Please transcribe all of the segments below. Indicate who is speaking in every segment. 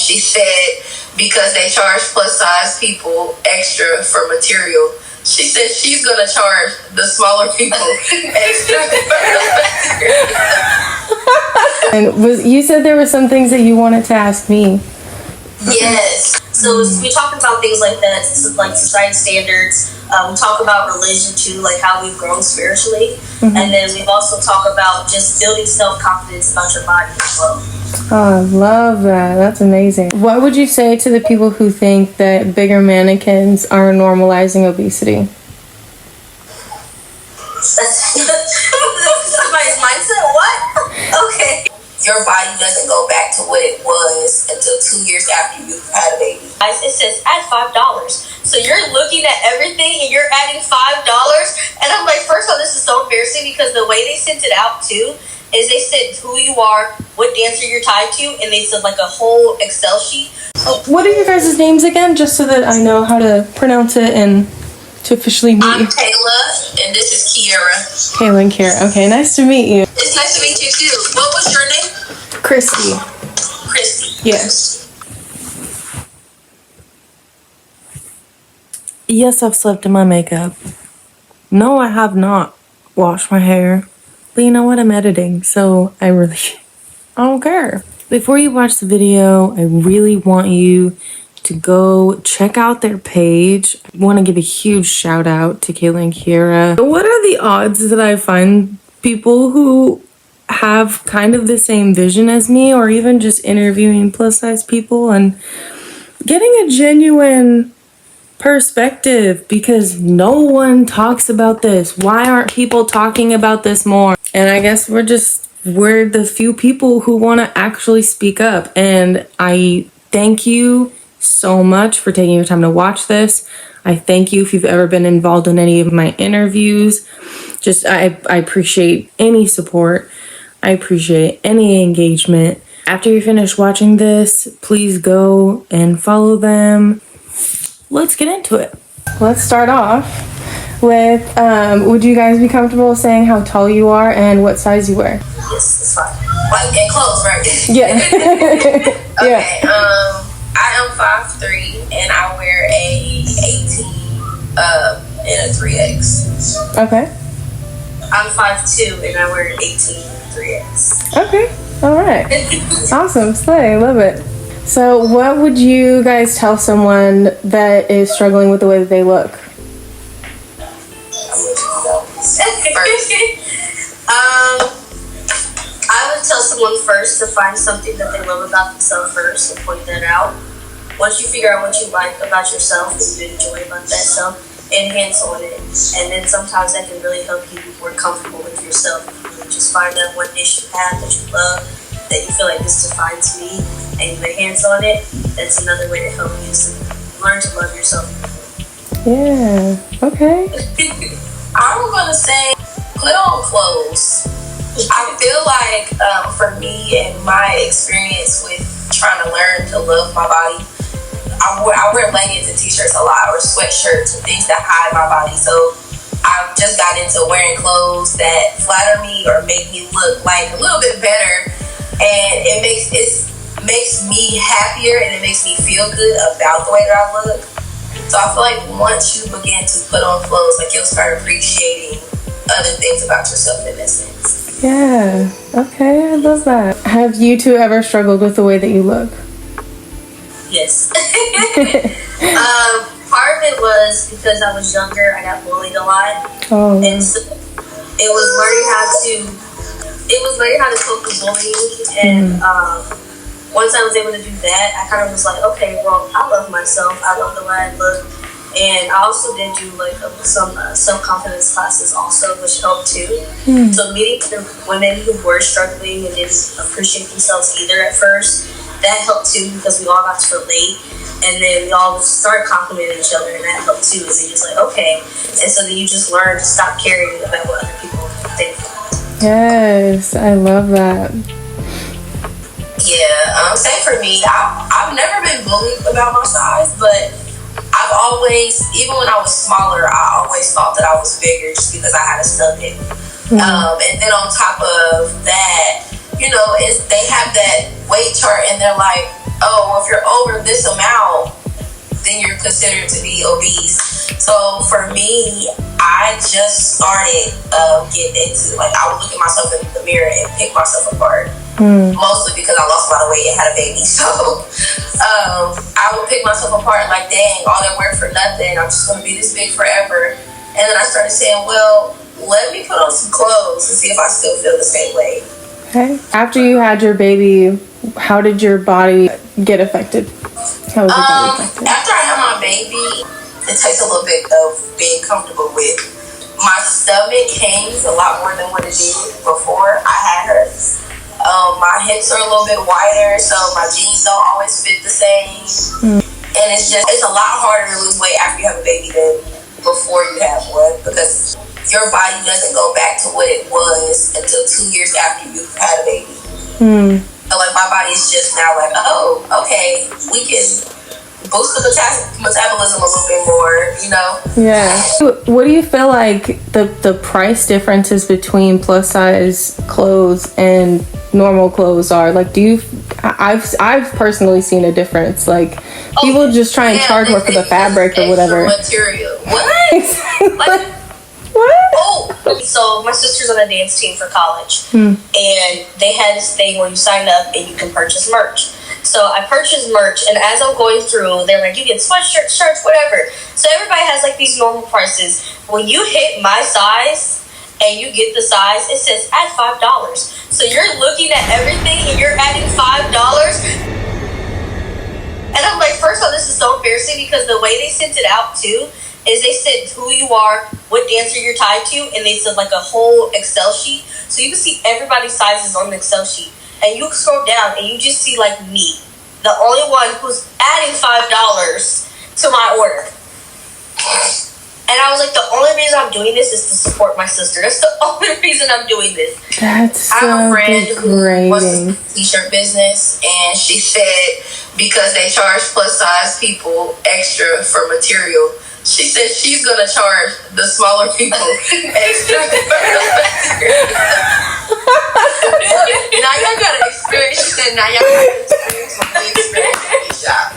Speaker 1: she said because they charge plus size people extra for material, she said she's gonna charge the smaller people extra for material.
Speaker 2: And you said there were some things that you wanted to ask me.
Speaker 3: Yes. So we talk about things like that, like society standards. We talk about religion too, like how we've grown spiritually. And then we've also talked about just building self-confidence about your body as well.
Speaker 2: Oh, I love that. That's amazing. What would you say to the people who think that bigger mannequins are normalizing obesity?
Speaker 3: Somebody's mindset? What? Okay.
Speaker 1: Your body doesn't go back to what it was until 2 years after you've had a baby.
Speaker 3: It says add $5. So you're looking at everything and you're adding $5. And I'm like, first of all, this is so embarrassing because the way they sent it out too is they said who you are, what dancer you're tied to, and they said like a whole Excel sheet.
Speaker 2: What are your guys' names again, just so that I know how to pronounce it and to officially meet you?
Speaker 1: I'm Kayla, and this is Kiera.
Speaker 2: Kayla and Kiera. Okay, nice to meet you.
Speaker 1: It's nice to meet you too. What was your name?
Speaker 2: Christy.
Speaker 1: Christy.
Speaker 2: Yes. Yes, I've slept in my makeup. No, I have not washed my hair. But you know what? I'm editing, so I don't care. Before you watch the video, I really want you to go check out their page. I want to give a huge shout out to Kayla and Kiera. What are the odds that I find people who have kind of the same vision as me, or even just interviewing plus size people and getting a genuine perspective, because no one talks about this. Why aren't people talking about this more? And I guess we're the few people who want to actually speak up. And I thank you so much for taking your time to watch this. I thank you if you've ever been involved in any of my interviews. I appreciate any support. I appreciate any engagement. After you finish watching this, please go and follow them. Let's get into it. Let's start off with, would you guys be comfortable saying how tall you are and what size you wear?
Speaker 3: Yes, it's fine.
Speaker 1: Like in clothes, right?
Speaker 2: Yeah.
Speaker 1: Okay, I am 5'3", and I wear a 18 and a 3X.
Speaker 2: Okay.
Speaker 3: I'm 5'2", and I wear an 18 3X.
Speaker 2: Okay. All right. Awesome. Slay. I love it. So what would you guys tell someone that is struggling with the way that they look?
Speaker 3: I would tell someone first to find something that they love about themselves first and point that out. Once you figure out what you like about yourself and you enjoy about that self, enhance on it. And then sometimes that can really help you be more comfortable with yourself. You just find that one dish you have that you love, that you feel like this defines me, and you enhance on it. That's another way to help you learn to love yourself.
Speaker 2: Yeah. Okay.
Speaker 1: I'm gonna say put on clothes. I feel like for me and my experience with trying to learn to love my body, I wear leggings and t-shirts a lot, or sweatshirts and things that hide my body. So I've just got into wearing clothes that flatter me or make me look like a little bit better, and it makes me happier and it makes me feel good about the way that I look. So I feel like once you begin to put on clothes, like you'll start appreciating other things about yourself in that sense.
Speaker 2: Yeah. Okay. I love that. Have you two ever struggled with the way that you look?
Speaker 3: Yes. Part of it was because I was younger, I got bullied a lot.
Speaker 2: Oh.
Speaker 3: And so it was learning how to cope with bullying. And once I was able to do that, I kind of was like, okay, well, I love myself. I love the way I look. And I also did do like some self-confidence classes also, which helped too. So meeting the women who were struggling and didn't appreciate themselves either at first, that helped too, because we all got to relate. And then we all started complimenting each other, and that helped too. Is you're just like, okay. And so then you just learn to stop caring about what other people think.
Speaker 2: Yes, I love that.
Speaker 1: Yeah, same for me. I've never been bullied about my size, but I've always, even when I was smaller, I always thought that I was bigger just because I had a stomach. And then on top of that, they have that weight chart and they're like, oh, well, if you're over this amount, then you're considered to be obese. So for me, I just started getting into, like, I would look at myself in the mirror and pick myself apart. Mostly because I lost a lot of weight and had a baby. So I would pick myself apart like, dang, all that work for nothing. I'm just going to be this big forever. And then I started saying, well, let me put on some clothes and see if I still feel the same way.
Speaker 2: Okay. After you had your baby, how did your body get affected? How was your body affected?
Speaker 1: After I had my baby, it takes a little bit of being comfortable with. My stomach hangs a lot more than what it did before I had her. My hips are a little bit wider, so my jeans don't always fit the same. And it's a lot harder to lose weight after you have a baby than before you have one, because your body doesn't go back to what it was until 2 years after you've had a baby. So, like, my body is just now like, oh, okay, we can boost the metabolism a little bit more,
Speaker 2: Yeah. What do you feel like the price differences between plus size clothes and normal clothes are? Like, I've personally seen a difference. Like, people just try and charge more for the fabric or whatever.
Speaker 1: Material. What?
Speaker 2: What?
Speaker 3: Oh, so my sister's on a dance team for college, and they had this thing where you sign up and you can purchase merch. So I purchased merch, and as I'm going through, they're like, you get sweatshirts, shirts, whatever. So everybody has like these normal prices. When you hit my size and you get the size, it says add $5. So you're looking at everything and you're adding $5. And I'm like, first of all, this is so embarrassing, because the way they sent it out too is they said who you are, what dancer you're tied to, and they said like a whole Excel sheet. So you can see everybody's sizes on the Excel sheet. And you scroll down and you just see like me, the only one who's adding $5 to my order. And I was like, the only reason I'm doing this is to support my sister. That's the only reason I'm doing this.
Speaker 2: That's so
Speaker 1: I have a friend who wants a
Speaker 2: degrading.
Speaker 1: t-shirt business, and she said because they charge plus size people extra for material, she said she's gonna charge the smaller people extra for material. Now y'all gotta experience. She said, now y'all gotta experience what we experience in this shop.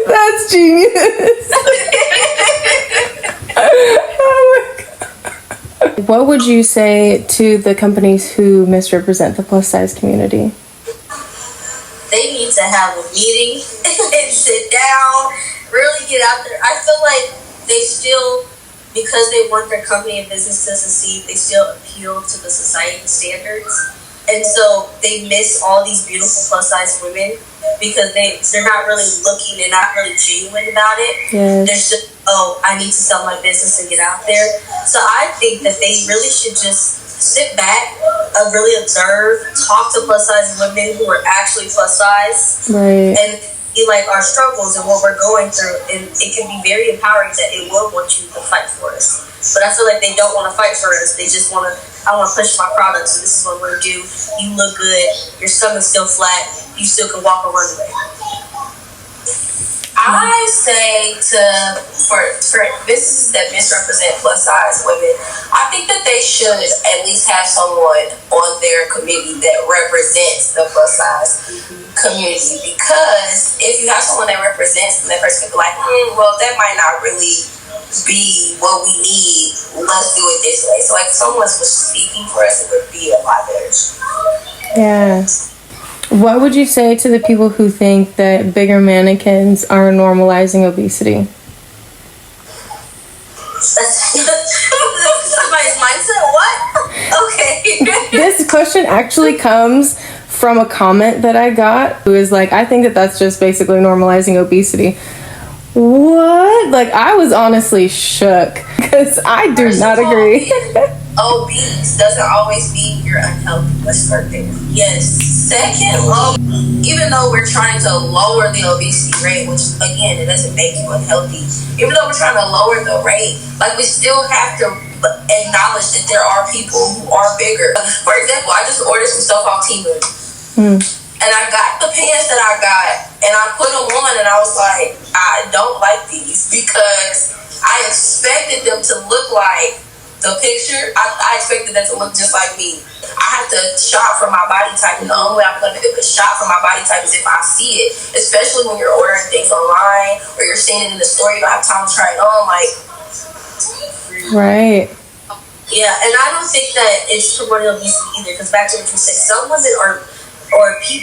Speaker 2: That's genius. Oh my God. What would you say to the companies who misrepresent the plus size community?
Speaker 3: They need to have a meeting and sit down, really get out there. I feel like they still, because they want their company and business to succeed, they still appeal to the society standards. And so they miss all these beautiful plus size women because they're not really looking, they're not really genuine about it.
Speaker 2: Yes.
Speaker 3: They're just, oh, I need to sell my business and get out there. So I think that they really should just sit back, really observe, talk to plus size women who are actually plus size,
Speaker 2: Right.
Speaker 3: and see like our struggles and what we're going through. And it can be very empowering that it will want you to fight for us. But I feel like they don't want to fight for us. They just want to, I want to push my product, so this is what we're going to do. You look good, your stomach's still flat, you still can walk a runway.
Speaker 1: I say for businesses that misrepresent plus size women, I think that they should at least have someone on their committee that represents the plus size community. Because if you have someone that represents them, that person could be like, well, that might not really be what we need. Let's do it this way. So like if someone was speaking for us, it would be a lot better.
Speaker 2: Yeah. What would you say to the people who think that bigger mannequins are normalizing obesity?
Speaker 3: Somebody's mindset, what? Okay.
Speaker 2: This question actually comes from a comment that I got, who is like, I think that that's just basically normalizing obesity. What? Like, I was honestly shook because I do not agree.
Speaker 1: Obese doesn't always mean you're unhealthy. Let's start there.
Speaker 3: Yes.
Speaker 1: Second, even though we're trying to lower the obesity rate, which again, it doesn't make you unhealthy. Even though we're trying to lower the rate, like we still have to acknowledge that there are people who are bigger. For example, I just ordered some stuff off Temu. And I got the pants that I got, and I put them on, and I was like, I don't like these because I expected them to look like the picture, I expected that to look just like me. I have to shop for my body type, and the only way I'm going to be able to shop for my body type is if I see it. Especially when you're ordering things online or you're seeing it in the store, you don't have time to try it on. Like,
Speaker 2: Right.
Speaker 3: Yeah, and I don't think that it's promoting obesity either. Because back to what you said, some women or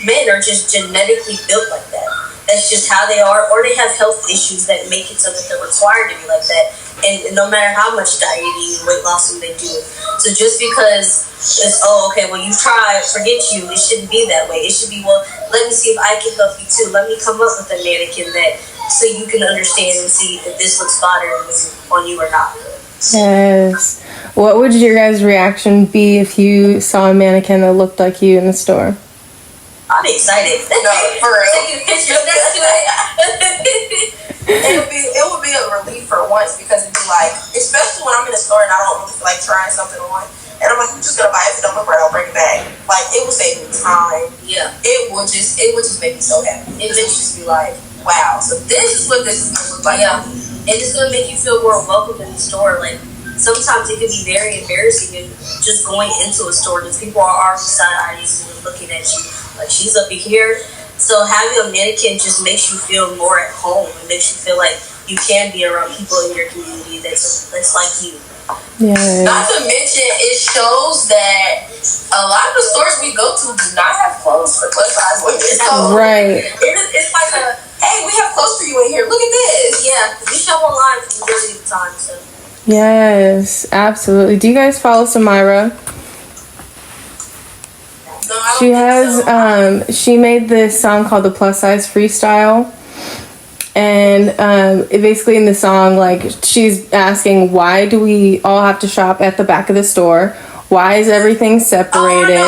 Speaker 3: men are just genetically built like that. That's just how they are, or they have health issues that make it so that they're required to be like that. And no matter how much dieting and weight loss they do, so just because it's well you tried, forget you. It shouldn't be that way. It should be let me see if I can help you too. Let me come up with a mannequin that so you can understand and see if this looks better on you or not.
Speaker 2: Yes. What would your guys' reaction be if you saw a mannequin that looked like you in the store?
Speaker 3: I'm excited.
Speaker 1: No, for real.
Speaker 3: Taking pictures next to it.
Speaker 1: It would be a relief for once, because it'd be like, especially when I'm in the store and I don't really feel like trying something on, and I'm like, I'm just gonna buy it. If it don't look right, I'll bring it back. Like, it would save me time.
Speaker 3: Yeah.
Speaker 1: It would just make me so happy. It would just be like, wow, so this is what this is gonna look like.
Speaker 3: Yeah. And it's gonna make you feel more welcome in the store. Like, sometimes it can be very embarrassing and just going into a store because people are already side-eyeing you and looking at you like she's up in here. So having a mannequin just makes you feel more at home. It makes you feel like you can be around people in your community that's like you.
Speaker 2: Yeah.
Speaker 1: Not to mention, it shows that a lot of the stores we go to do not have clothes for plus size women. So
Speaker 2: Right.
Speaker 1: It's like hey, we have clothes for you in here. Look at this.
Speaker 3: Yeah, we shop online for the majority of the time. So.
Speaker 2: Yes, absolutely. Do you guys follow Samira?
Speaker 1: No, I don't
Speaker 2: She
Speaker 1: think
Speaker 2: has
Speaker 1: so.
Speaker 2: she made this song called the Plus Size Freestyle, and it basically in the song, like, she's asking, why do we all have to shop at the back of the store? Why is everything separated?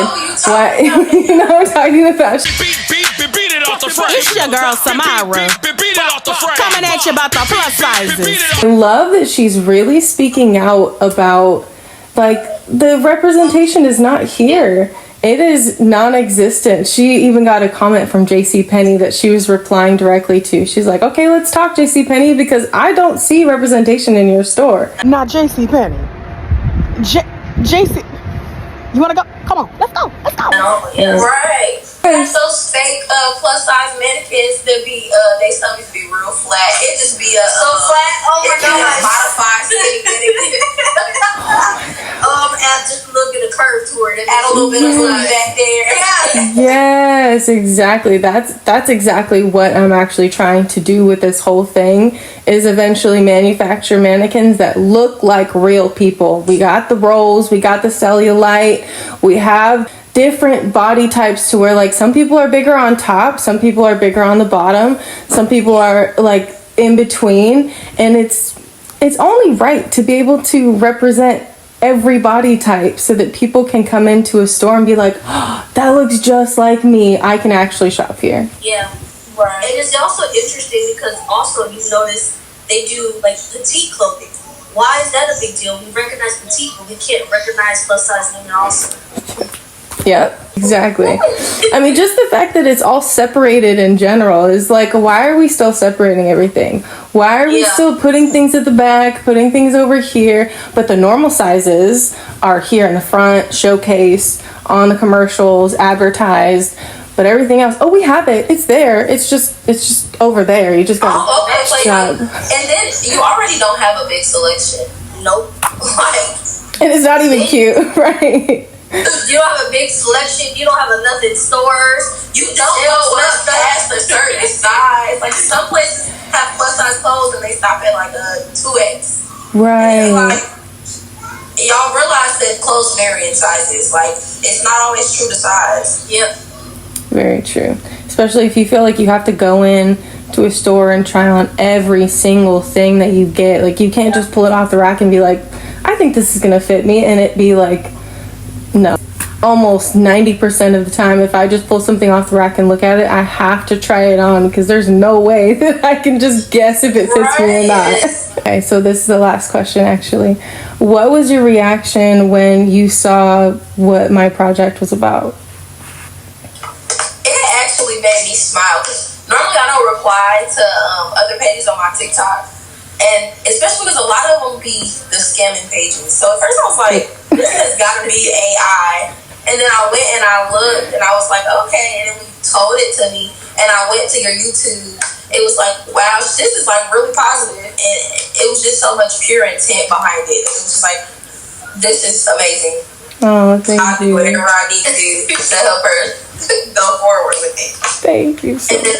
Speaker 2: Why you know what I'm talking about?
Speaker 4: Beat it off the frame.
Speaker 5: It's your girl Samira.
Speaker 4: Beat it off the frame.
Speaker 5: Coming at you about the plus sizes.
Speaker 2: I love that she's really speaking out about, like, the representation is not here. It is non-existent. She even got a comment from JCPenney that she was replying directly to. She's like, okay, let's talk, JCPenney, because I don't see representation in your store.
Speaker 5: Not JCPenney. JC. You want to go? Come on. Let's go. Let's go.
Speaker 3: Yeah.
Speaker 1: Right. That's those fake plus size mannequins that be they stomachs be real flat. It just be a
Speaker 3: So flat. Oh my
Speaker 1: it be a
Speaker 3: gosh.
Speaker 1: modified skinny mannequin.
Speaker 3: Add just a little bit of curve to it.
Speaker 1: Add a little bit of food back there.
Speaker 2: Yes, exactly. That's exactly what I'm actually trying to do with this whole thing, is eventually manufacture mannequins that look like real people. We got the rolls, we got the cellulite, we have different body types to where, like, some people are bigger on top, some people are bigger on the bottom, some people are like in between, and it's only right to be able to represent every body type so that people can come into a store and be like, oh, that looks just like me, I can actually shop here.
Speaker 3: Yeah. Right. And it's also interesting because also you notice they do like petite clothing. Why is that a big deal? We recognize petite, but we can't recognize plus size women also.
Speaker 2: Yeah, exactly. I mean, just the fact that it's all separated in general is like, why are we still separating everything? Why are we still putting things at the back, putting things over here, but the normal sizes are here in the front, showcase, on the commercials, advertised, but everything else, oh, we have it, it's there, it's just over there, you just gotta shop.
Speaker 1: And then you already don't have a big selection. Nope.
Speaker 2: And it's not even cute, right?
Speaker 3: You don't have a big selection. You don't have enough in stores.
Speaker 1: You don't go up past a certain size. Like, some places have plus size clothes and they stop at like a 2X.
Speaker 2: Right.
Speaker 1: Like, y'all realize that clothes vary in sizes. Like, it's not always true to size.
Speaker 3: Yep.
Speaker 2: Very true. Especially if you feel like you have to go in to a store and try on every single thing that you get. Like, you can't just pull it off the rack and be like, I think this is gonna fit me, and it be like, no. Almost 90% of the time, if I just pull something off the rack and look at it, I have to try it on because there's no way that I can just guess if it fits me or not. Okay, so this is the last question, actually. What was your reaction when you saw what my project was about?
Speaker 1: It actually made me smile. Normally I don't reply to other pages on my TikTok. And especially because a lot of them be the scamming pages. So at first I was like, this has got to be AI. And then I went and I looked and I was like, okay. And then when you told it to me and I went to your YouTube, it was like, wow, this is like really positive. And it was just so much pure intent behind it. It was just like, this is amazing.
Speaker 2: Oh, thank
Speaker 1: I'll do
Speaker 2: you.
Speaker 1: whatever I need to do to help her go forward with it.
Speaker 2: Thank you so
Speaker 3: And then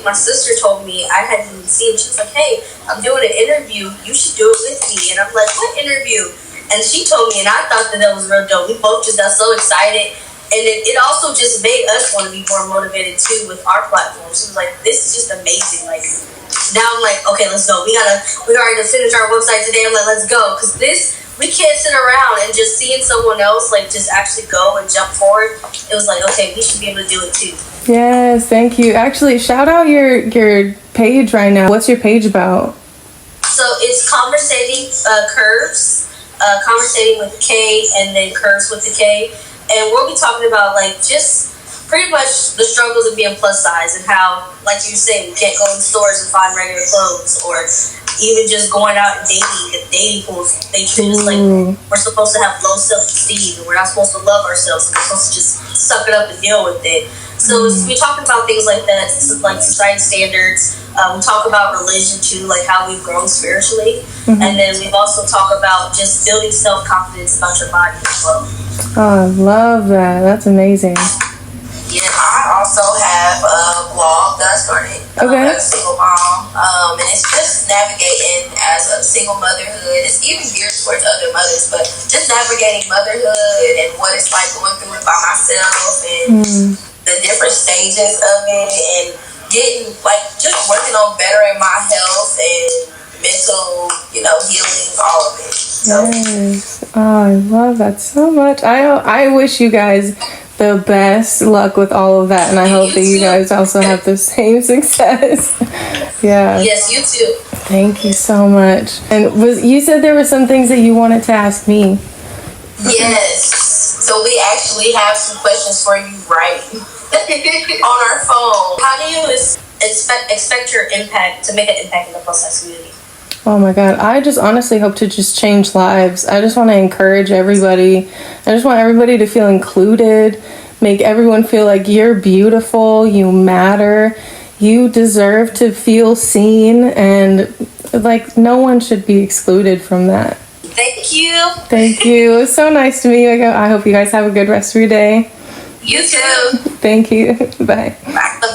Speaker 3: my sister told me, I hadn't even seen it. She was like, hey, I'm doing an interview. You should do it with me. And I'm like, what interview? And she told me, and I thought that was real dope. We both just got so excited. And it also just made us want to be more motivated too with our platform. She was like, this is just amazing. Like, now I'm like, okay, let's go. We already to finish our website today. I'm like, let's go. Because we can't sit around and just seeing someone else like just actually go and jump forward. It was like, okay, we should be able to do it too.
Speaker 2: Yes, thank you. Actually, shout out your page right now. What's your page about?
Speaker 3: So it's conversating curves, conversating with the K and then curves with the K. And we'll be talking about like just pretty much the struggles of being plus size and how, like you said, we can't go in stores and find regular clothes, or even just going out and dating. The dating pools, they treat us like we're supposed to have low self-esteem and we're not supposed to love ourselves. We're supposed to just suck it up and deal with it. So we're talking about things like that, like society standards. We talk about religion too, like how we've grown spiritually. And then we've also talked about just building self-confidence about your body as well.
Speaker 2: Oh, I love that. That's amazing.
Speaker 1: Yeah, I also have a blog that I started.
Speaker 2: Okay.
Speaker 1: As a single mom. And it's just navigating as a single motherhood. It's even geared towards other mothers, but just navigating motherhood and what it's like going through it by myself and the different stages of it and getting, like, just working on bettering my health and mental, healing, all of it. So.
Speaker 2: Yes. Oh, I love that so much. I wish you guys the best luck with all of that, and I hope that you guys also have the same success. Yeah.
Speaker 3: Yes, you too.
Speaker 2: Thank you so much. And you said there were some things that you wanted to ask me.
Speaker 1: Yes. So we actually have some questions for you right on our phone.
Speaker 3: How do you expect your impact to make an impact in the plus size community?
Speaker 2: Oh my God, I just honestly hope to just change lives. I just want to encourage everybody. I just want everybody to feel included, make everyone feel like you're beautiful, you matter, you deserve to feel seen, and like no one should be excluded from that.
Speaker 3: Thank you.
Speaker 2: Thank you. It was so nice to meet you. I hope you guys have a good rest of your day.
Speaker 3: You too.
Speaker 2: Thank you. Bye.
Speaker 1: Bye.